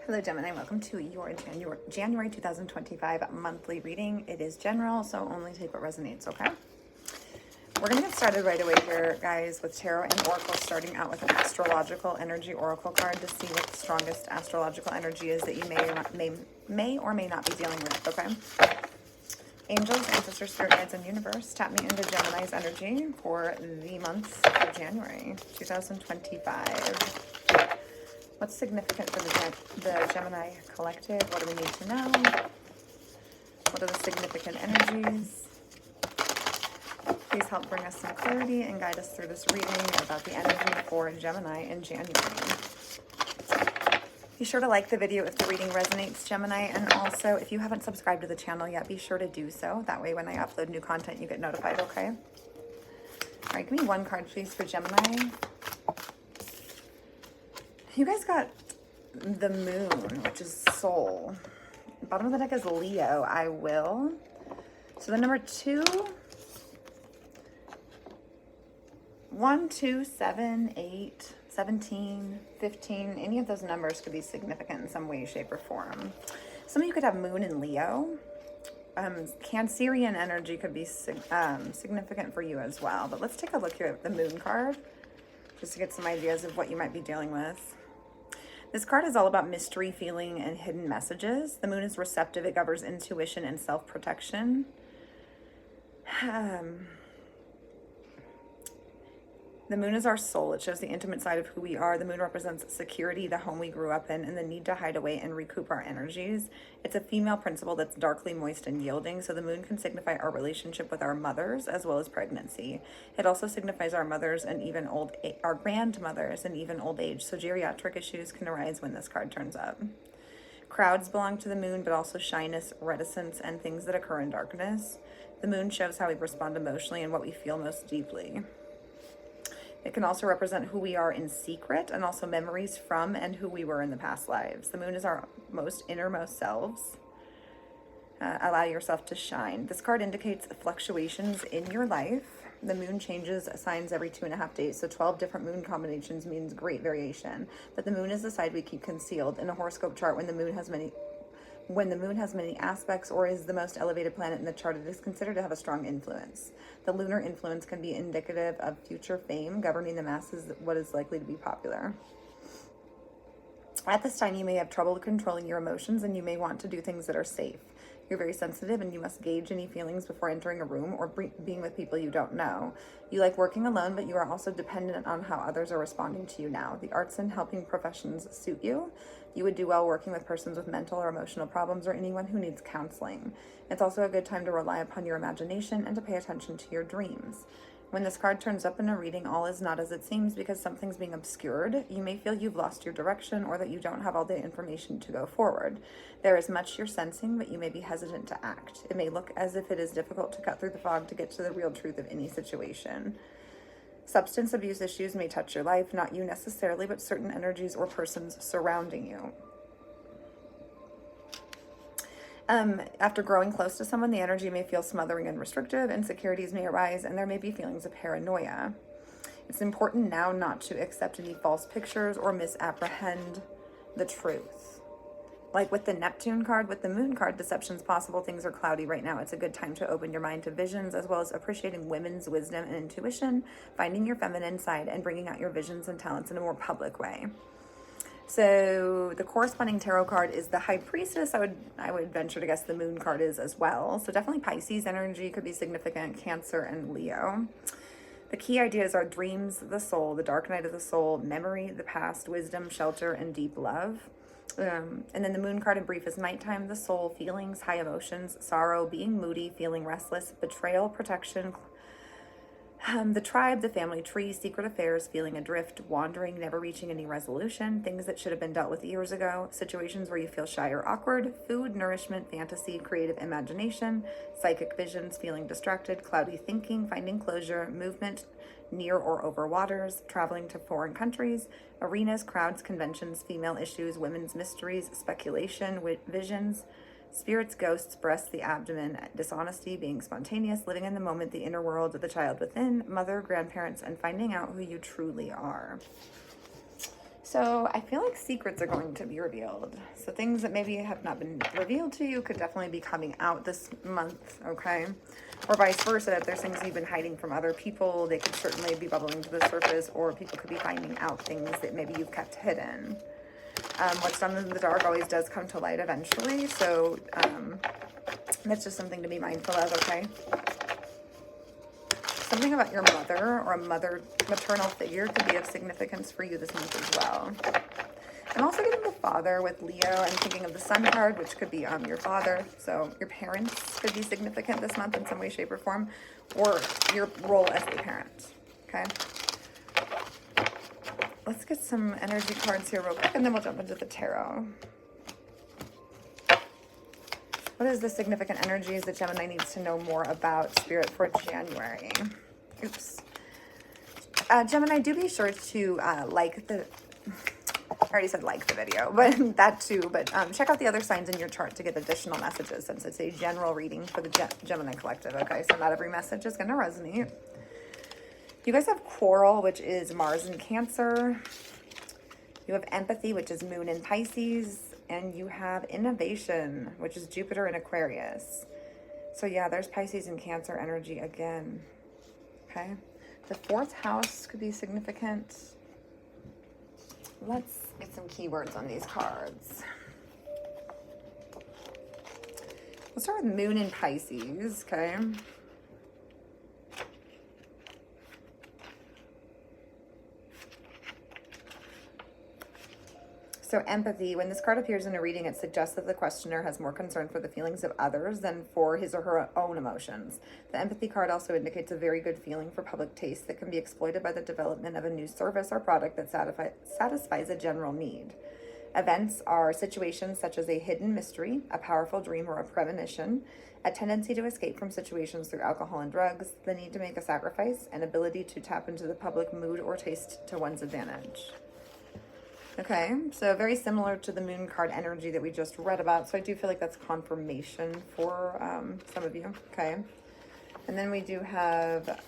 Hello Gemini, welcome to your January 2025 monthly reading. It is general, so only take what resonates, okay? We're going to get started right away here, guys, with tarot and oracle, starting out with an astrological energy oracle card to see what the strongest astrological energy is that you may or may not be dealing with, okay? Angels, ancestors, spirit guides, and universe, tap me into Gemini's energy for the month of January 2025. What's significant for the Gemini collective? What do we need to know? What are the significant energies? Please help bring us some clarity and guide us through this reading about the energy for Gemini in January. Be sure to like the video if the reading resonates, Gemini, and also if you haven't subscribed to the channel yet, be sure to do so. That way when I upload new content, you get notified, okay? All right, give me one card, please, for Gemini. You guys got the moon, which is soul. Bottom of the deck is Leo, I will. So the number 2, 1, 2, 7, 8, 17, 15, any of those numbers could be significant in some way, shape, or form. Some of you could have moon in Leo. Cancerian energy could be significant for you as well. But let's take a look here at the moon card, just to get some ideas of what you might be dealing with. This card is all about mystery, feeling, and hidden messages. The moon is receptive. It governs intuition and self-protection. The moon is our soul. It shows the intimate side of who we are. The moon represents security, the home we grew up in, and the need to hide away and recoup our energies. It's a female principle that's darkly moist and yielding, so the moon can signify our relationship with our mothers as well as pregnancy. It also signifies our mothers and even our grandmothers and even old age, so geriatric issues can arise when this card turns up. Crowds belong to the moon, but also shyness, reticence, and things that occur in darkness. The moon shows how we respond emotionally and what we feel most deeply. It can also represent who we are in secret and also memories from and who we were in the past lives. The moon is our innermost selves. Allow yourself to shine. This card indicates fluctuations in your life. The moon changes signs every 2.5 days, so 12 different moon combinations means great variation. But the moon is the side we keep concealed. In a horoscope chart, when the moon has many aspects or is the most elevated planet in the chart, it is considered to have a strong influence. The lunar influence can be indicative of future fame, governing the masses, what is likely to be popular. At this time, you may have trouble controlling your emotions and you may want to do things that are safe. You're very sensitive and you must gauge any feelings before entering a room or being with people you don't know. You like working alone, but you are also dependent on how others are responding to you now. The arts and helping professions suit you. You would do well working with persons with mental or emotional problems or anyone who needs counseling. It's also a good time to rely upon your imagination and to pay attention to your dreams. When this card turns up in a reading, all is not as it seems because something's being obscured. You may feel you've lost your direction or that you don't have all the information to go forward. There is much you're sensing, but you may be hesitant to act. It may look as if it is difficult to cut through the fog to get to the real truth of any situation. Substance abuse issues may touch your life, not you necessarily, but certain energies or persons surrounding you. After growing close to someone, the energy may feel smothering and restrictive, insecurities may arise, and there may be feelings of paranoia. It's important now not to accept any false pictures or misapprehend the truth. Like with the Neptune card, with the moon card, deception's possible. Things are cloudy right now. It's a good time to open your mind to visions, as well as appreciating women's wisdom and intuition, finding your feminine side, and bringing out your visions and talents in a more public way. So the corresponding tarot card is the High Priestess. I would venture to guess the moon card is as well. So definitely Pisces energy could be significant, Cancer and Leo. The key ideas are dreams, the soul, the dark night of the soul, memory, the past, wisdom, shelter, and deep love. And then the moon card in brief is nighttime, the soul, feelings, high emotions, sorrow, being moody, feeling restless, betrayal, protection, the tribe, the family tree, secret affairs, feeling adrift, wandering, never reaching any resolution, things that should have been dealt with years ago, situations where you feel shy or awkward, food, nourishment, fantasy, creative imagination, psychic visions, feeling distracted, cloudy thinking, finding closure, movement, near or over waters, traveling to foreign countries, arenas, crowds, conventions, female issues, women's mysteries, speculation, visions, spirits, ghosts, breasts, the abdomen, dishonesty, being spontaneous, living in the moment, the inner world, the child within, mother, grandparents, and finding out who you truly are. So I feel like secrets are going to be revealed. So things that maybe have not been revealed to you could definitely be coming out this month, okay? Or vice versa, if there's things you've been hiding from other people, they could certainly be bubbling to the surface, or people could be finding out things that maybe you've kept hidden. What's done in the dark always does come to light eventually, so that's just something to be mindful of, okay? Something about your mother or a maternal figure could be of significance for you this month as well. I'm also getting the father with Leo. I'm thinking of the sun card, which could be your father. So your parents could be significant this month in some way, shape, or form, or your role as a parent, okay? Let's get some energy cards here real quick, and then we'll jump into the tarot. What is the significant energies that Gemini needs to know more about, Spirit, for January? Oops. Gemini, do be sure to like the... I already said like the video, but that too. But check out the other signs in your chart to get additional messages, since it's a general reading for the Gemini collective, okay? So not every message is going to resonate. You guys have Quarrel, which is Mars in Cancer. You have Empathy, which is Moon in Pisces. And you have Innovation, which is Jupiter in Aquarius. So yeah, there's Pisces and Cancer energy again. Okay. The fourth house could be significant. Let's get some keywords on these cards. Let's start with Moon in Pisces, okay? So empathy, when this card appears in a reading, it suggests that the questioner has more concern for the feelings of others than for his or her own emotions. The empathy card also indicates a very good feeling for public taste that can be exploited by the development of a new service or product that satisfies a general need. Events are situations such as a hidden mystery, a powerful dream or a premonition, a tendency to escape from situations through alcohol and drugs, the need to make a sacrifice, and ability to tap into the public mood or taste to one's advantage. Okay, so very similar to the moon card energy that we just read about. So I do feel like that's confirmation for some of you. Okay, and then we do have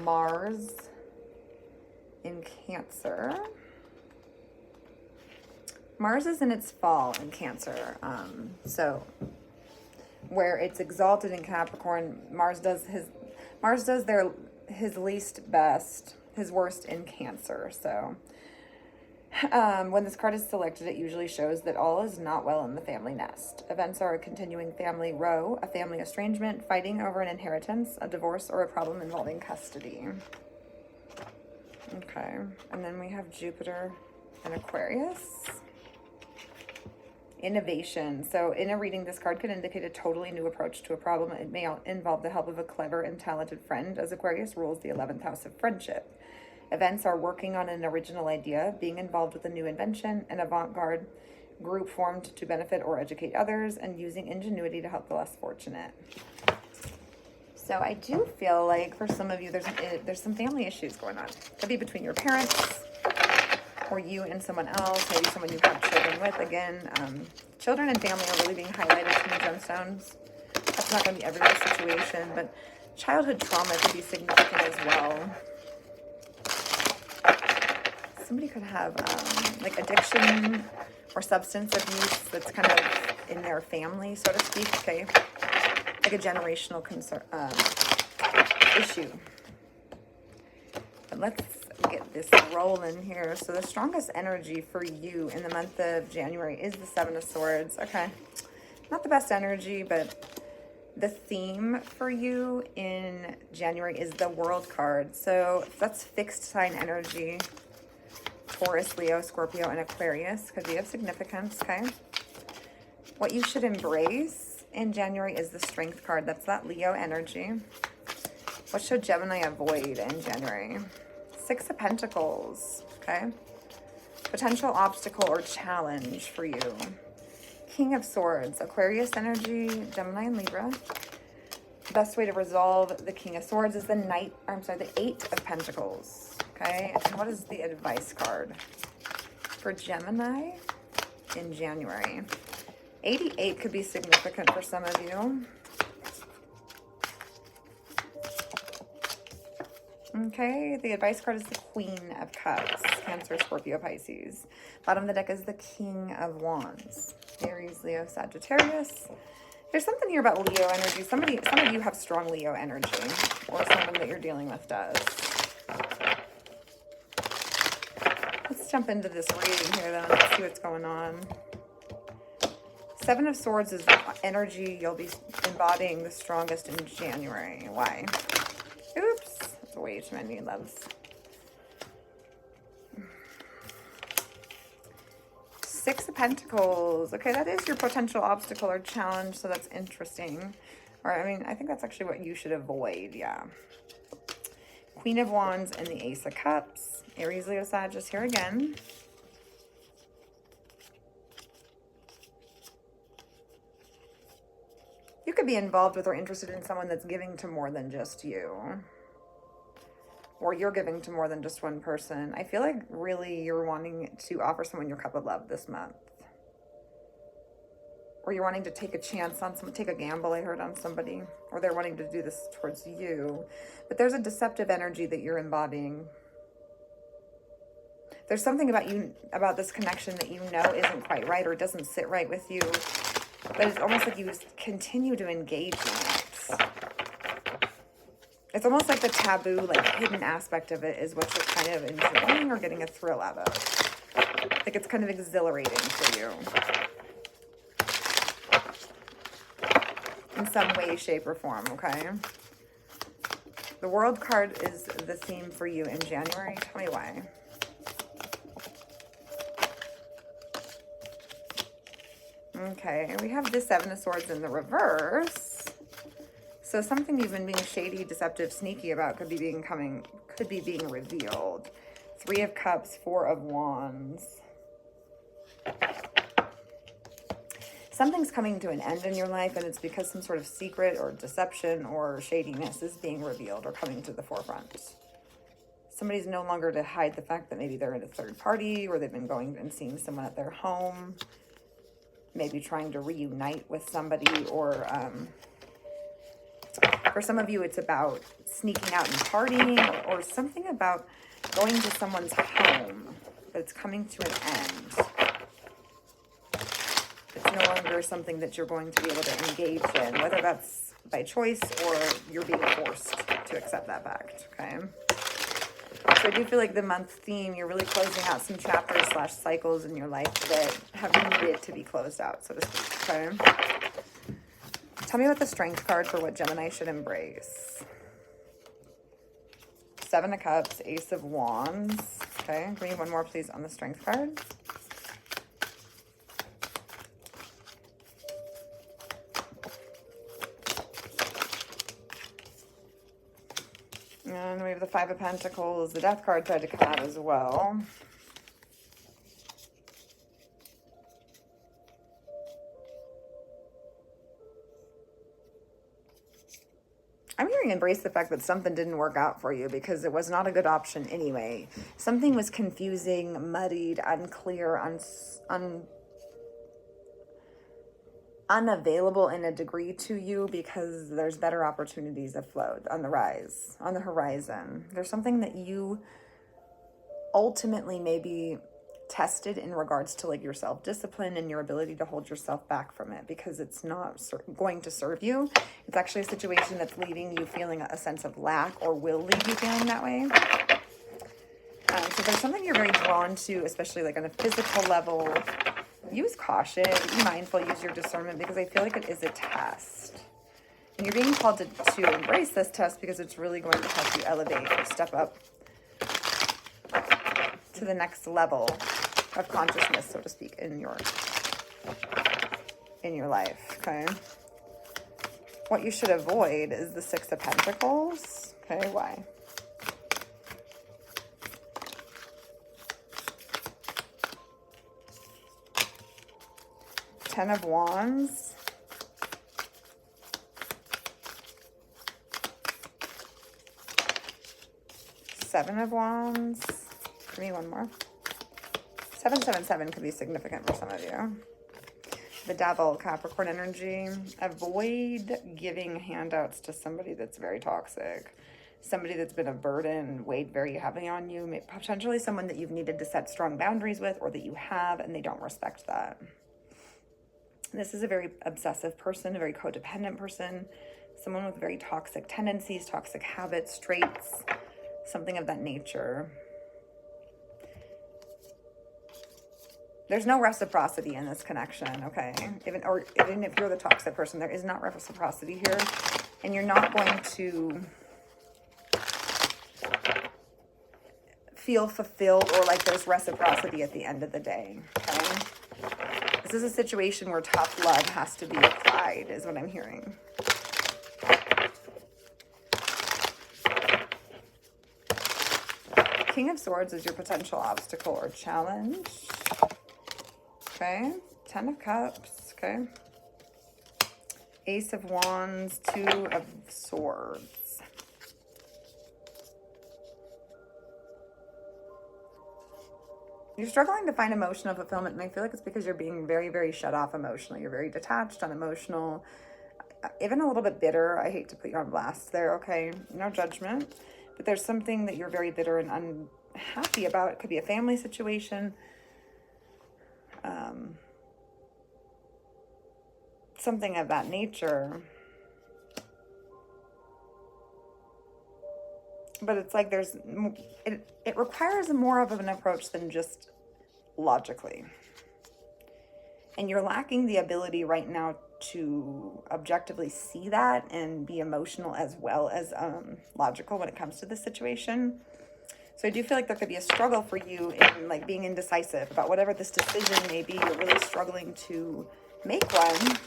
Mars in Cancer. Mars is in its fall in Cancer. So where it's exalted in Capricorn, Mars does his least best, his worst in Cancer. So when this card is selected, it usually shows that all is not well in the family nest. Events are a continuing family row, a family estrangement, fighting over an inheritance, a divorce, or a problem involving custody. Okay, and then we have Jupiter and Aquarius. Innovation. So in a reading, this card could indicate a totally new approach to a problem. It may involve the help of a clever and talented friend, as Aquarius rules the 11th house of friendship. Events are working on an original idea, being involved with a new invention, an avant-garde group formed to benefit or educate others, and using ingenuity to help the less fortunate. So I do feel like for some of you, there's some family issues going on. Could be between your parents or you and someone else, maybe someone you have children with. Again, children and family are really being highlighted in the gemstones. That's not going to be every situation, but childhood trauma could be significant as well. Somebody could have like addiction or substance abuse that's kind of in their family, so to speak, okay? Like a generational issue. But let's get this rolling here. So the strongest energy for you in the month of January is the Seven of Swords. Okay. Not the best energy, but the theme for you in January is the World card. So that's fixed sign energy. Taurus, Leo, Scorpio, and Aquarius could be of significance, okay? What you should embrace in January is the Strength card. That's that Leo energy. What should Gemini avoid in January? Six of Pentacles, okay? Potential obstacle or challenge for you. King of Swords, Aquarius energy, Gemini and Libra. The best way to resolve the King of Swords is the Eight of Pentacles. Okay, and what is the advice card for Gemini in January? 88 could be significant for some of you. Okay, the advice card is the Queen of Cups, Cancer, Scorpio, Pisces. Bottom of the deck is the King of Wands, Aries, Leo, Sagittarius. There's something here about Leo energy. Some of you have strong Leo energy, or someone that you're dealing with does. Let's jump into this reading here then. Let's see what's going on. Seven of Swords is energy you'll be embodying the strongest in January. Why? Oops. That's way too many loves. Six of Pentacles. Okay, that is your potential obstacle or challenge, so that's interesting. Or, I mean, I think that's actually what you should avoid, yeah. Queen of Wands and the Ace of Cups. Aries, Leo, Sagittarius here again. You could be involved with or interested in someone that's giving to more than just you. Or you're giving to more than just one person. I feel like really you're wanting to offer someone your cup of love this month. Or you're wanting to take a chance on someone, take a gamble, I heard, on somebody. Or they're wanting to do this towards you. But there's a deceptive energy that you're embodying. There's something about you, about this connection that you know isn't quite right or doesn't sit right with you. But it's almost like you continue to engage in it. It's almost like the taboo, like hidden aspect of it is what you're kind of enjoying or getting a thrill out of. Like it's kind of exhilarating for you. In some way, shape, or form, okay? The World card is the theme for you in January. Tell me why. Okay, we have the Seven of Swords in the reverse. So something you've been being shady, deceptive, sneaky about could be being revealed. Three of Cups, Four of Wands. Something's coming to an end in your life, and it's because some sort of secret or deception or shadiness is being revealed or coming to the forefront. Somebody's no longer to hide the fact that maybe they're in a third party, or they've been going and seeing someone at their home, maybe trying to reunite with somebody, or for some of you, it's about sneaking out and partying, or something about going to someone's home, but it's coming to an end. It's no longer something that you're going to be able to engage in, whether that's by choice or you're being forced to accept that fact, okay? So I do feel like the month theme, you're really closing out some chapters / cycles in your life that have needed to be closed out, so to speak, okay? Tell me about the Strength card for what Gemini should embrace. Seven of Cups, Ace of Wands. Okay, give me one more, please, on the Strength card. And we have the Five of Pentacles. The Death card tried to come out as well. I'm hearing embrace the fact that something didn't work out for you because it was not a good option anyway. Something was confusing, muddied, unclear, unavailable in a degree to you because there's better opportunities afloat, on the rise, on the horizon. There's something that you ultimately maybe tested in regards to like your self-discipline and your ability to hold yourself back from it because it's not going to serve you. It's actually a situation that's leaving you feeling a sense of lack or will leave you feeling that way. So there's something you're very drawn to, especially like on a physical level. Use caution, be mindful, use your discernment because I feel like it is a test. And you're being called to embrace this test because it's really going to help you elevate or step up to the next level of consciousness, so to speak, in your life, okay? What you should avoid is the Six of Pentacles, okay? Why? Ten of Wands. Seven of Wands. Give me one more. 777 could be significant for some of you. The Devil, Capricorn energy. Avoid giving handouts to somebody that's very toxic. somebody that's been a burden, weighed very heavily on you, potentially someone that you've needed to set strong boundaries with, or that you have and they don't respect that. This is a very obsessive person, a very codependent person, someone with very toxic tendencies, toxic habits, traits, something of that nature. There's no reciprocity in this connection, okay? Even if you're the toxic person, there is not reciprocity here. And you're not going to feel fulfilled or like there's reciprocity at the end of the day, okay? This is a situation where tough love has to be applied, is what I'm hearing. King of Swords is your potential obstacle or challenge. Okay, 10 of Cups, okay. Ace of Wands, 2 of Swords. You're struggling to find emotional fulfillment, and I feel like it's because you're being very, very shut off emotionally. You're very detached, unemotional, even a little bit bitter. I hate to put you on blast there, okay? No judgment. But there's something that you're very bitter and unhappy about. It could be a family situation. Something of that nature. But it's like it requires more of an approach than just logically. And you're lacking the ability right now to objectively see that and be emotional as well as logical when it comes to this situation. So I do feel like there could be a struggle for you in like being indecisive about whatever this decision may be. You're really struggling to make one.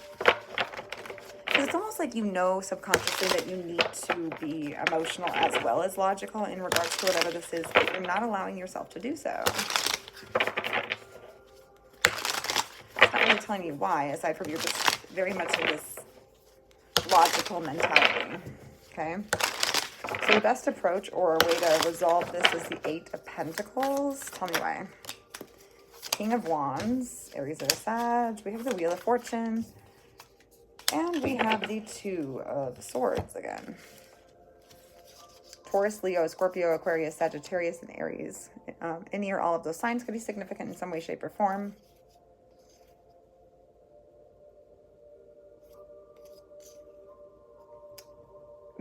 Because it's almost like you know subconsciously that you need to be emotional as well as logical in regards to whatever this is, but you're not allowing yourself to do so. It's not really telling you why, aside from you're just very much in this logical mentality, okay? So the best approach or a way to resolve this is the 8 of Pentacles. Tell me why. King of Wands, Aries or Sag. We have the Wheel of Fortune. And we have the 2 of Swords again. Taurus, Leo, Scorpio, Aquarius, Sagittarius, and Aries. Any or all of those signs could be significant in some way, shape, or form.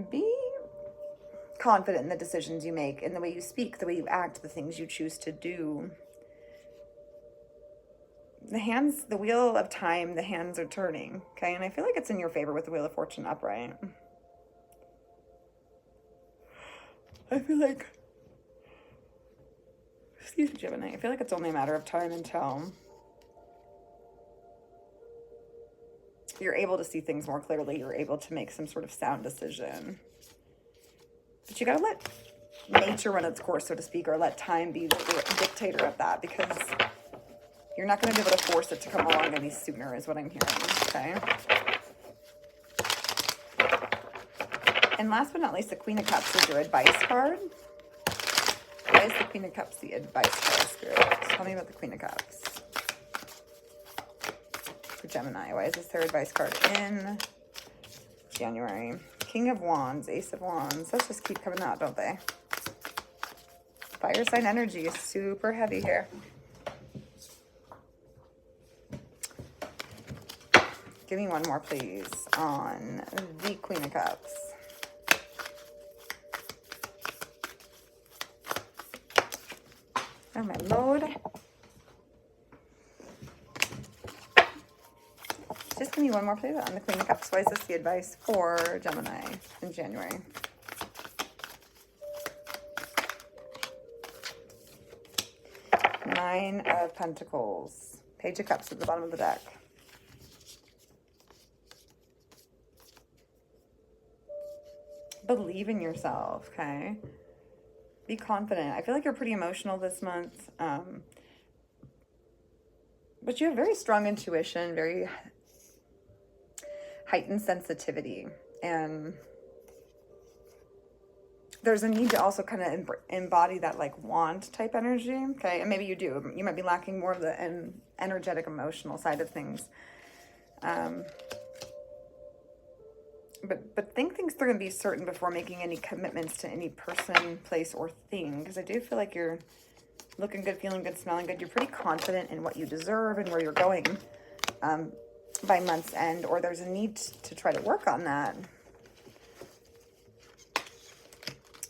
Be confident in the decisions you make, in the way you speak, the way you act, the things you choose to do. The wheel of time, the hands are turning, okay? And I feel like it's in your favor with the Wheel of Fortune upright. I feel like, excuse me, Gemini, I feel like it's only a matter of time until you're able to see things more clearly. You're able to make some sort of sound decision. But you gotta let nature run its course, so to speak, or let time be the dictator of that, because you're not going to be able to force it to come along any sooner, is what I'm hearing, okay? And last but not least, the Queen of Cups is your advice card. Why is the Queen of Cups the advice card, Spirit? Tell me about the Queen of Cups. For Gemini, why is this their advice card in January? King of Wands, Ace of Wands. Let's just keep coming out, don't they? Fire sign energy is super heavy here. Give me one more, please, on the Queen of Cups. Oh, my Lord. Just give me one more, please, on the Queen of Cups. Why is this the advice for Gemini in January? Nine of Pentacles. Page of Cups at the bottom of the deck. Believe in yourself, okay? Be confident. I feel like you're pretty emotional this month. But you have very strong intuition, very heightened sensitivity. And there's a need to also kind of embody that like wand type energy, okay? And maybe you do. You might be lacking more of the energetic, emotional side of things. But think things through and be certain before making any commitments to any person, place, or thing. Because I do feel like you're looking good, feeling good, smelling good. You're pretty confident in what you deserve and where you're going by month's end, or there's a need to try to work on that.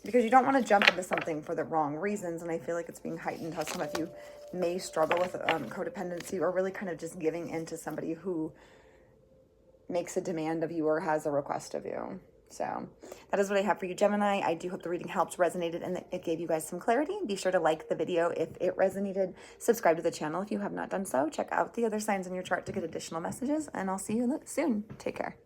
Because you don't want to jump into something for the wrong reasons, and I feel like it's being heightened how some of you may struggle with codependency, or really kind of just giving in to somebody who makes a demand of you or has a request of you. So that is what I have for you, Gemini. I do hope the reading helped, resonated, and that it gave you guys some clarity. Be sure to like the video if it resonated. Subscribe to the channel if you have not done so. Check out the other signs in your chart to get additional messages, and I'll see you soon. Take care.